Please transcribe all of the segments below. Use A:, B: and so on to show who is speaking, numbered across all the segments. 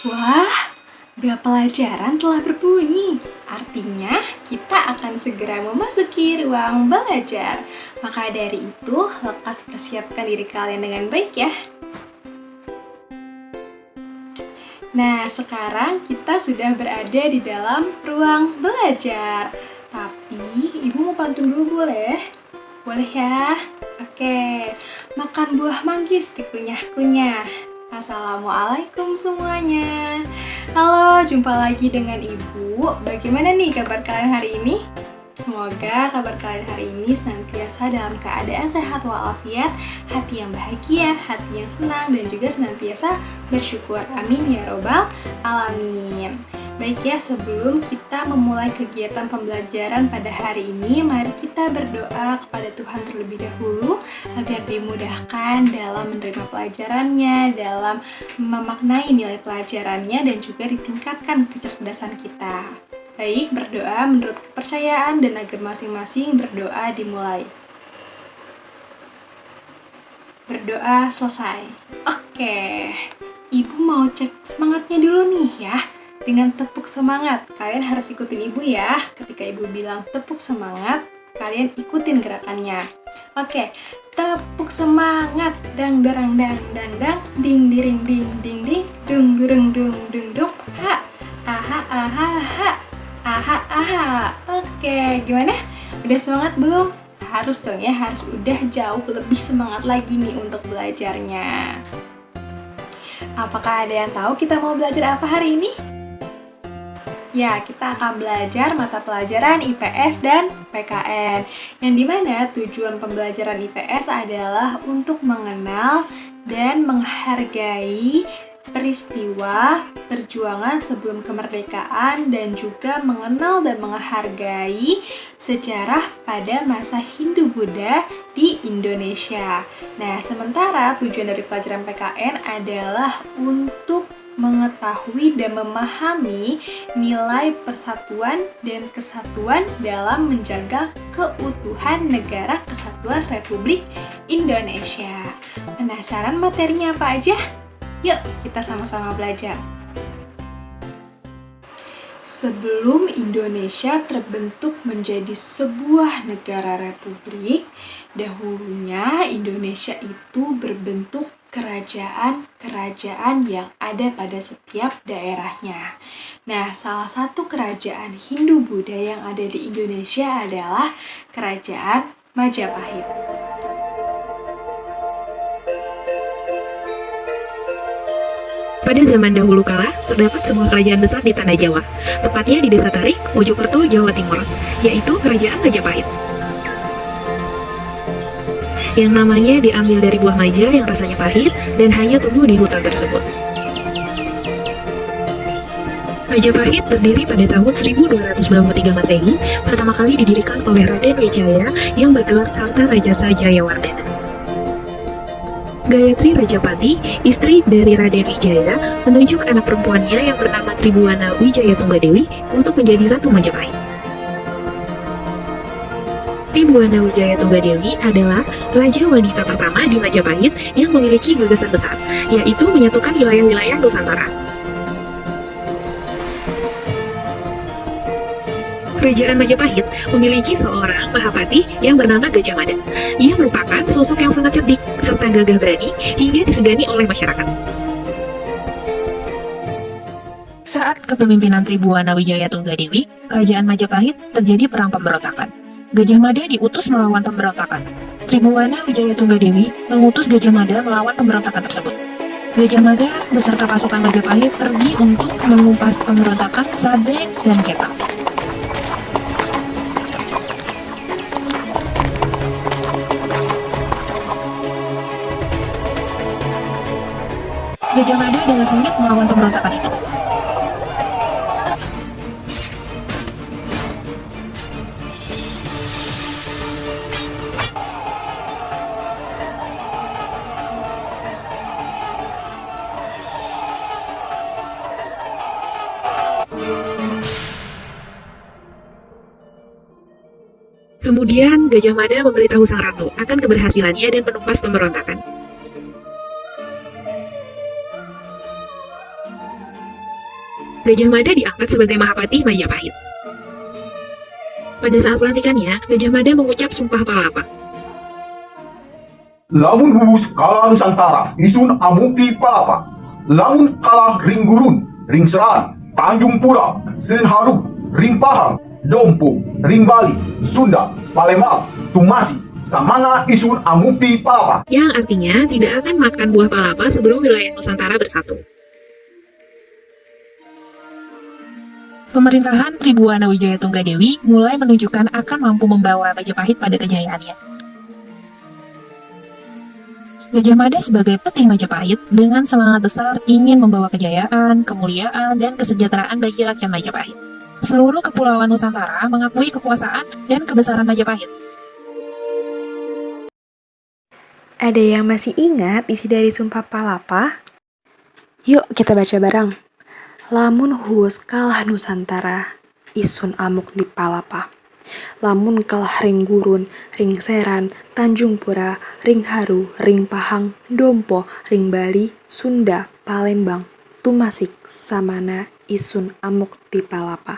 A: Wah, bel pelajaran telah berbunyi. Artinya, kita akan segera memasuki ruang belajar. Maka dari itu, lekas persiapkan diri kalian dengan baik ya. Nah, sekarang kita sudah berada di dalam ruang belajar. Tapi, Ibu mau pantun dulu boleh? Boleh ya? Oke, makan buah manggis dikunyah-kunyah. Assalamualaikum semuanya. Halo, jumpa lagi dengan Ibu. Bagaimana nih kabar kalian hari ini? Semoga kabar kalian hari ini senantiasa dalam keadaan sehat walafiat, hati yang bahagia, hati yang senang, dan juga senantiasa bersyukur. Amin ya robbal alamin. Baik ya, sebelum kita memulai kegiatan pembelajaran pada hari ini, mari kita berdoa kepada Tuhan terlebih dahulu agar dimudahkan dalam menerima pelajarannya, dalam memaknai nilai pelajarannya, dan juga ditingkatkan kecerdasan kita. Baik, berdoa menurut kepercayaan dan agama masing-masing. Berdoa dimulai. Berdoa selesai. Oke, Ibu mau cek semangatnya dulu nih ya. Dengan tepuk semangat, kalian harus ikutin Ibu ya. Ketika Ibu bilang tepuk semangat, kalian ikutin gerakannya. Oke, tepuk semangat, dang darang dang dang dang, ding diring ding ding ding, dung durung dung dung dung, ha, aha aha ha, aha aha. Oke, gimana? Udah semangat belum? Harus dong ya, harus udah jauh lebih semangat lagi nih untuk belajarnya. Apakah ada yang tahu kita mau belajar apa hari ini? Ya, kita akan belajar mata pelajaran IPS dan PKN. Yang dimana tujuan pembelajaran IPS adalah untuk mengenal dan menghargai peristiwa perjuangan sebelum kemerdekaan dan juga mengenal dan menghargai sejarah pada masa Hindu-Buddha di Indonesia. Nah, sementara tujuan dari pelajaran PKN adalah untuk mengetahui dan memahami nilai persatuan dan kesatuan dalam menjaga keutuhan Negara Kesatuan Republik Indonesia. Penasaran materinya apa aja? Yuk, kita sama-sama belajar. Sebelum Indonesia terbentuk menjadi sebuah negara republik, dahulunya Indonesia itu berbentuk kerajaan-kerajaan yang ada pada setiap daerahnya. Nah, salah satu kerajaan Hindu-Buddha yang ada di Indonesia adalah Kerajaan Majapahit.
B: Pada zaman dahulu kala, terdapat sebuah kerajaan besar di tanah Jawa, tepatnya di Desa Tarik, Mojokerto, Jawa Timur, yaitu Kerajaan Majapahit. Yang namanya diambil dari buah maja yang rasanya pahit dan hanya tumbuh di hutan tersebut. Majapahit berdiri pada tahun 1293 Masehi, pertama kali didirikan oleh Raden Wijaya yang bergelar Kartarajasa Jayawardena. Gayatri Rajapati, istri dari Raden Wijaya, menunjuk anak perempuannya yang bernama Tribuana Wijaya Tunggadewi untuk menjadi Ratu Majapahit. Tribuana Wijaya Tunggadewi adalah raja wanita pertama di Majapahit yang memiliki gagasan besar, yaitu menyatukan wilayah-wilayah Nusantara. Kerajaan Majapahit memiliki seorang Mahapati yang bernama Gajah Mada. Ia merupakan sosok yang sangat cerdik serta gagah berani hingga disegani oleh masyarakat. Saat kepemimpinan Tribuana Wijaya Tunggadewi, Kerajaan Majapahit terjadi perang pemberontakan. Gajah Mada diutus melawan pemberontakan. Tribuana Wijaya Tunggadewi mengutus Gajah Mada melawan pemberontakan tersebut. Gajah Mada beserta pasukan Majapahit pergi untuk mengumpas pemberontakan Sabeng dan Ketak. Gajah Mada dengan sengit melawan pemberontakan itu. Kemudian Gajah Mada memberitahu sang ratu akan keberhasilannya dan menumpas pemberontakan. Gajah Mada diangkat sebagai Mahapati Majapahit. Pada saat pelantikannya, Gajah Mada mengucap Sumpah Palapa.
C: Lamun hubus kalah Nusantara, isun amukti palapa. Lamun kalah ring gurun, ring seran, Tanjung Pura, Senharu, ring Pahang, Dompo, ring Bali, Sunda, Palembang, Tumasi, samana isun amukti palapa.
B: Yang artinya tidak akan makan buah palapa sebelum wilayah Nusantara bersatu. Pemerintahan Tribuana Wijaya Tunggadewi mulai menunjukkan akan mampu membawa Majapahit pada kejayaannya. Gajah Mada sebagai petinggi Majapahit dengan semangat besar ingin membawa kejayaan, kemuliaan, dan kesejahteraan bagi rakyat Majapahit. Seluruh kepulauan Nusantara mengakui kekuasaan dan kebesaran Majapahit.
A: Ada yang masih ingat isi dari Sumpah Palapa? Yuk kita baca bareng. Lamun huus kalah Nusantara, isun amuk di Palapa. Lamun kalah ring gurun, ring seran, Tanjung Pura, ring Haru, ring Pahang, Dompo, ring Bali, Sunda, Palembang, Tumasik, samana isun amuk di Palapa.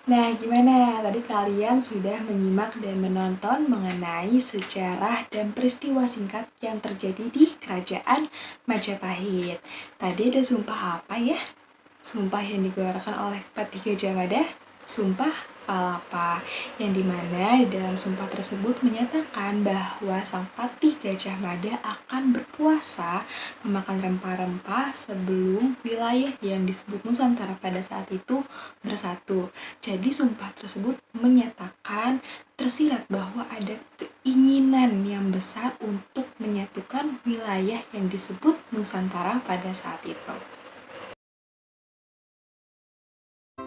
A: Nah, gimana? Tadi kalian sudah menyimak dan menonton mengenai sejarah dan peristiwa singkat yang terjadi di Kerajaan Majapahit. Tadi ada sumpah apa ya? Sumpah yang dikeluarkan oleh Patih Gajah Mada, Sumpah Palapa, yang dimana di dalam sumpah tersebut menyatakan bahwa sang Patih Gajah Mada akan berpuasa memakan rempah-rempah sebelum wilayah yang disebut Nusantara pada saat itu bersatu. Jadi sumpah tersebut menyatakan tersirat bahwa ada keinginan yang besar untuk menyatukan wilayah yang disebut Nusantara pada saat itu.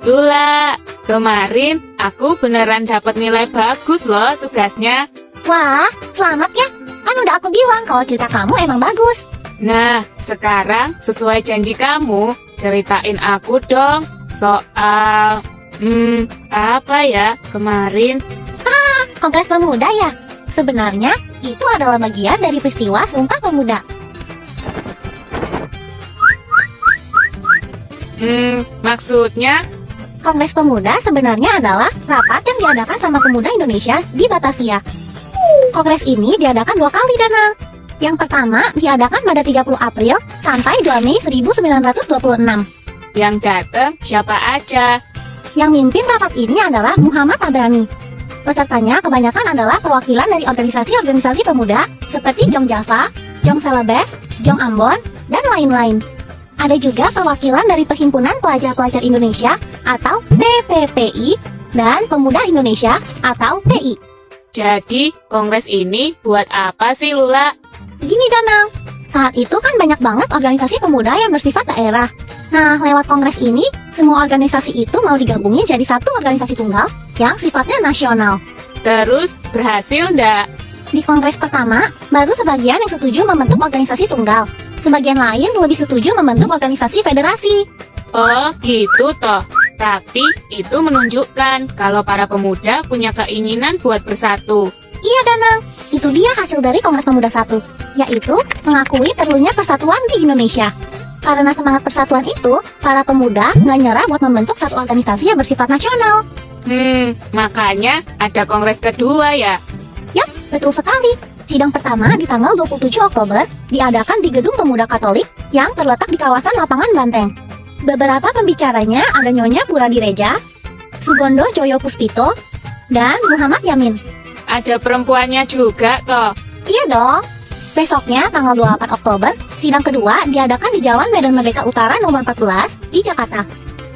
D: Lula, kemarin aku beneran dapat nilai bagus loh tugasnya.
E: Wah, selamat ya. Kan udah aku bilang kalau cerita kamu emang bagus.
D: Nah, sekarang sesuai janji kamu, ceritain aku dong soal... apa ya kemarin?
E: Kongres Pemuda ya? Sebenarnya itu adalah bagian dari peristiwa Sumpah Pemuda.
D: Maksudnya?
E: Kongres Pemuda sebenarnya adalah rapat yang diadakan sama pemuda Indonesia di Batavia. Kongres ini diadakan 2 kali, Danang. Yang pertama diadakan pada 30 April sampai 2 Mei 1926.
D: Yang datang siapa aja?
E: Yang mimpin rapat ini adalah Muhammad Tabrani. Pesertanya kebanyakan adalah perwakilan dari organisasi-organisasi pemuda seperti Jong Java, Jong Celebes, Jong Ambon, dan lain-lain. Ada juga perwakilan dari Perhimpunan Pelajar-Pelajar Indonesia atau PPPI dan Pemuda Indonesia atau PI.
D: Jadi, kongres ini buat apa sih, Lula?
E: Gini, Danang, saat itu kan banyak banget organisasi pemuda yang bersifat daerah. Nah, lewat kongres ini, semua organisasi itu mau digabungin jadi satu organisasi tunggal yang sifatnya nasional.
D: Terus, berhasil ndak?
E: Di kongres pertama, baru sebagian yang setuju membentuk organisasi tunggal. Sebagian lain lebih setuju membentuk organisasi federasi.
D: Oh, gitu toh. Tapi itu menunjukkan kalau para pemuda punya keinginan buat bersatu.
E: Iya, Danang. Itu dia hasil dari Kongres Pemuda 1, yaitu mengakui perlunya persatuan di Indonesia. Karena semangat persatuan itu, para pemuda nggak nyerah buat membentuk satu organisasi yang bersifat nasional.
D: Makanya ada kongres kedua ya?
E: Yap, betul sekali. Sidang pertama di tanggal 27 Oktober diadakan di Gedung Pemuda Katolik yang terletak di kawasan Lapangan Banteng. Beberapa pembicaranya ada Nyonya Puradi Reja, Sugondo Joyo Puspito, dan Muhammad Yamin.
D: Ada perempuannya juga toh?
E: Iya dong. Besoknya tanggal 24 Oktober, sidang kedua diadakan di Jalan Medan Merdeka Utara nomor 14 di Jakarta.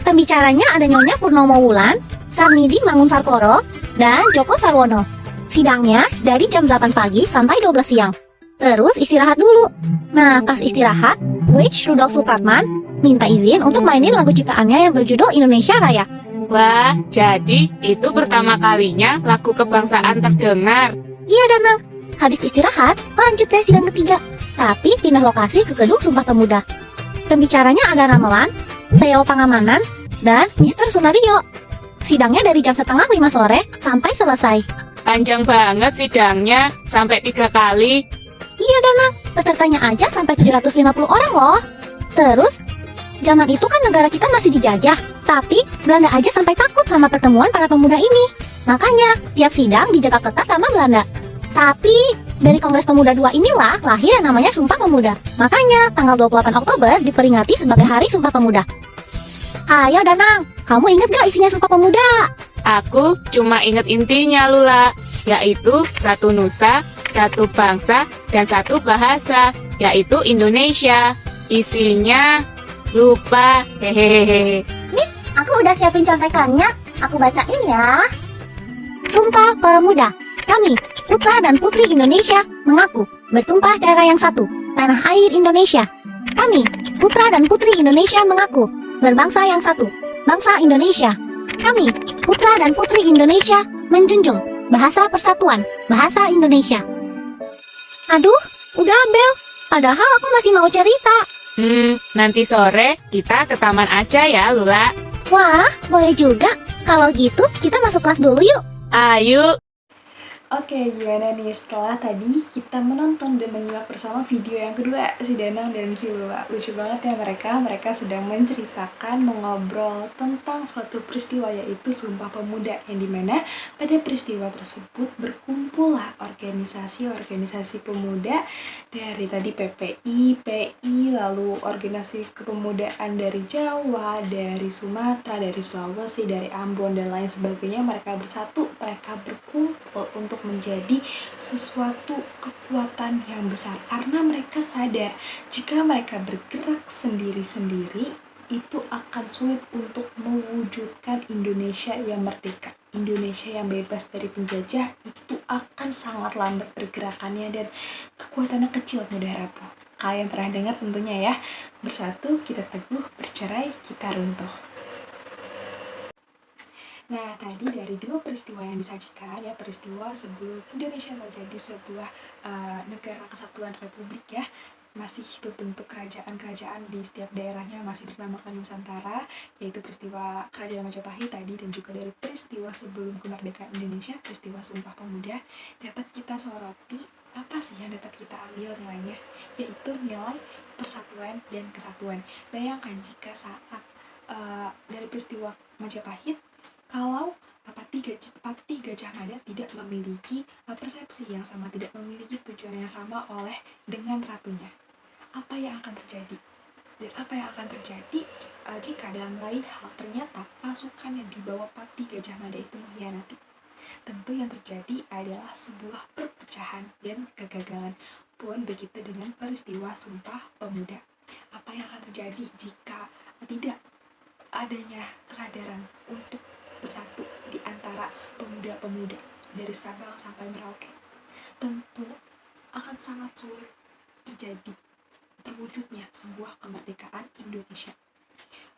E: Pembicaranya ada Nyonya Purnomo Wulan, Sarmidi Mangun Sarkoro, dan Joko Sarwono. Sidangnya dari jam 8 pagi sampai 12 siang. Terus istirahat dulu. Nah, pas istirahat, Witch Rudolf Supratman minta izin untuk mainin lagu ciptaannya yang berjudul Indonesia Raya.
D: Wah, jadi itu pertama kalinya lagu kebangsaan terdengar.
E: Iya, Danang. Habis istirahat, lanjut deh sidang ketiga. Tapi pindah lokasi ke Gedung Sumpah Pemuda. Pembicaranya ada Ramelan, Theo Pangamanan, dan Mr. Sunario. Sidangnya dari jam setengah 5 sore sampai selesai.
D: Panjang banget sidangnya, sampai 3 kali.
E: Iya, Danang. Pesertanya aja sampai 750 orang loh. Terus, Zaman itu kan negara kita masih dijajah, tapi Belanda aja sampai takut sama pertemuan para pemuda ini. Makanya, tiap sidang dijaga ketat sama Belanda. Tapi, dari Kongres Pemuda II inilah lahir yang namanya Sumpah Pemuda. Makanya, tanggal 28 Oktober diperingati sebagai Hari Sumpah Pemuda. Ayo Danang, kamu inget gak isinya Sumpah Pemuda?
D: Aku cuma inget intinya, Lula, yaitu satu nusa, satu bangsa, dan satu bahasa, yaitu Indonesia. Isinya lupa, hehehe.
E: Aku udah siapin contekannya, aku bacain ya. Sumpah Pemuda. Kami, putra dan putri Indonesia, mengaku bertumpah darah yang satu, tanah air Indonesia. Kami, putra dan putri Indonesia, mengaku berbangsa yang satu, bangsa Indonesia. Kami, putra dan putri Indonesia, menjunjung bahasa persatuan, bahasa Indonesia. Aduh, udah Bel, padahal aku masih mau cerita.
D: Nanti sore kita ke taman aja ya, Lula.
E: Wah, boleh juga. Kalau gitu, kita masuk kelas dulu yuk.
D: Ayo.
A: Oke, gimana nih setelah tadi kita menonton dan menyimak bersama video yang kedua, si Danang dan si Lula. Lucu banget ya mereka sedang menceritakan, mengobrol tentang suatu peristiwa yaitu Sumpah Pemuda, yang dimana pada peristiwa tersebut berkumpullah organisasi-organisasi pemuda dari tadi PPI, PI, lalu organisasi kepemudaan dari Jawa, dari Sumatera, dari Sulawesi, dari Ambon, dan lain sebagainya. Mereka bersatu, mereka berkumpul untuk menjadi sesuatu kekuatan yang besar karena mereka sadar jika mereka bergerak sendiri-sendiri itu akan sulit untuk mewujudkan Indonesia yang merdeka. Indonesia yang bebas dari penjajah itu akan sangat lambat pergerakannya dan kekuatannya kecil, mudah rapuh. Kalian pernah dengar tentunya ya, bersatu kita teguh, bercerai kita runtuh. Nah, tadi dari dua peristiwa yang disajikan, ya, peristiwa sebelum Indonesia menjadi sebuah negara kesatuan republik ya, masih berbentuk kerajaan-kerajaan di setiap daerahnya masih bernamakan Nusantara, yaitu peristiwa Kerajaan Majapahit tadi, dan juga dari peristiwa sebelum kemerdekaan Indonesia, peristiwa Sumpah Pemuda, dapat kita soroti apa sih yang dapat kita ambil nilainya, yaitu nilai persatuan dan kesatuan. Bayangkan jika saat dari peristiwa Majapahit, kalau Pati Gajah Mada tidak memiliki persepsi yang sama, tidak memiliki tujuan yang sama dengan ratunya, apa yang akan terjadi? Dan apa yang akan terjadi jika dalam lain hal ternyata pasukan yang dibawa Pati Gajah Mada itu mengkhianati? Tentu yang terjadi adalah sebuah perpecahan dan kegagalan. Pun begitu dengan peristiwa Sumpah Pemuda. Apa yang akan terjadi jika tidak adanya kesadaran untuk bersatu di antara pemuda-pemuda dari Sabang sampai Merauke? Tentu akan sangat sulit terwujudnya sebuah kemerdekaan Indonesia.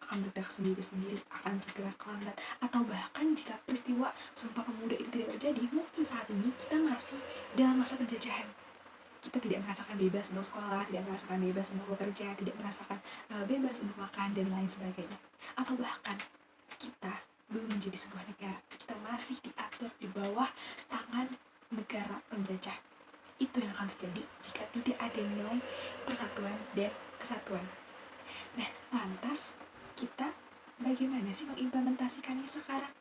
A: Akan bergerak sendiri-sendiri, akan bergerak lambat, atau bahkan jika peristiwa Sumpah Pemuda itu tidak terjadi, mungkin saat ini kita masih dalam masa penjajahan. Kita tidak merasakan bebas untuk sekolah, tidak merasakan bebas untuk bekerja, tidak merasakan bebas untuk makan, dan lain sebagainya. Atau bahkan kita belum menjadi sebuah negara, kita masih diatur di bawah tangan negara penjajah. Itu yang akan terjadi jika tidak ada nilai persatuan dan kesatuan. Nah, lantas kita bagaimana sih mengimplementasikannya sekarang?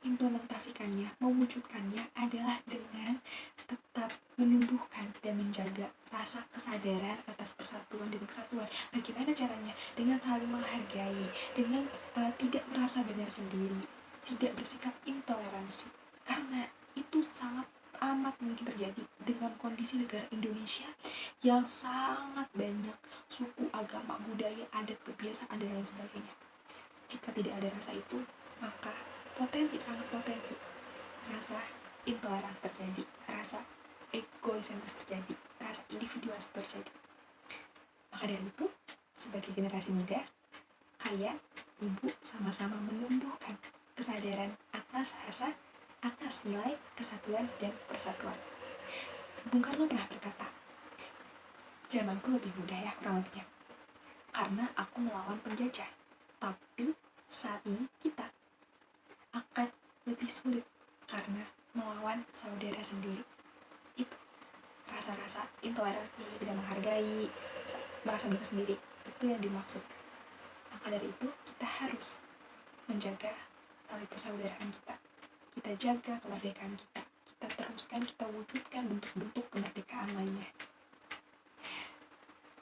A: Implementasikannya, mewujudkannya adalah dengan tetap menumbuhkan dan menjaga rasa kesadaran atas persatuan dan kesatuan. Bagaimana caranya? Dengan saling menghargai, dengan tidak merasa benar sendiri, tidak bersikap intoleransi, karena itu sangat amat mungkin terjadi dengan kondisi negara Indonesia yang sangat banyak suku, agama, budaya, adat, kebiasaan, dan lain sebagainya. Jika tidak ada rasa itu, maka sangat potensi rasa intoleransi terjadi, rasa egoisentris terjadi, rasa individualis terjadi. Maka dari itu, sebagai generasi muda, kalian, ibu, sama-sama menumbuhkan kesadaran atas nilai kesatuan dan persatuan. Bung Karno pernah berkata, zamanku lebih mudah ya, kurang lebihnya, karena aku melawan penjajah. Tapi saat ini kita akan lebih sulit karena melawan saudara sendiri. Itu rasa-rasa intoleransi, tidak menghargai, merasa diri sendiri, itu yang dimaksud. Maka Maka dari itu, kita harus menjaga tali persaudaraan kita. Kita jaga kemerdekaan kita. Kita teruskan, kita wujudkan bentuk-bentuk kemerdekaan lainnya.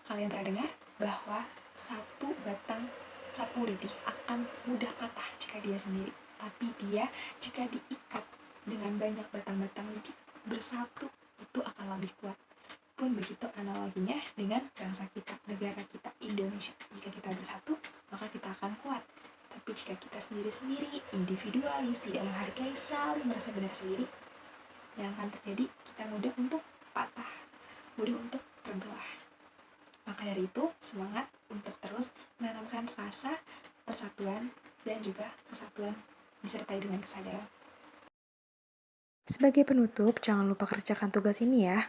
A: Kalian pernah dengar bahwa satu batang sapu lidi akan mudah patah jika dia sendiri. Tapi dia jika diikat dengan banyak batang-batang lidi bersatu, itu akan lebih kuat. Pun begitu analoginya dengan bangsa kita, negara kita, Indonesia. Jika kita bersatu, maka kita akan kuat. Tapi jika kita sendiri-sendiri, individualis, tidak menghargai, saling merasa benar sendiri, yang akan terjadi, kita mudah untuk patah, mudah untuk terbelah. Maka dari itu, semangat untuk terus menanamkan rasa persatuan dan juga kesatuan disertai dengan kesadaran. Sebagai penutup, jangan lupa kerjakan tugas ini ya.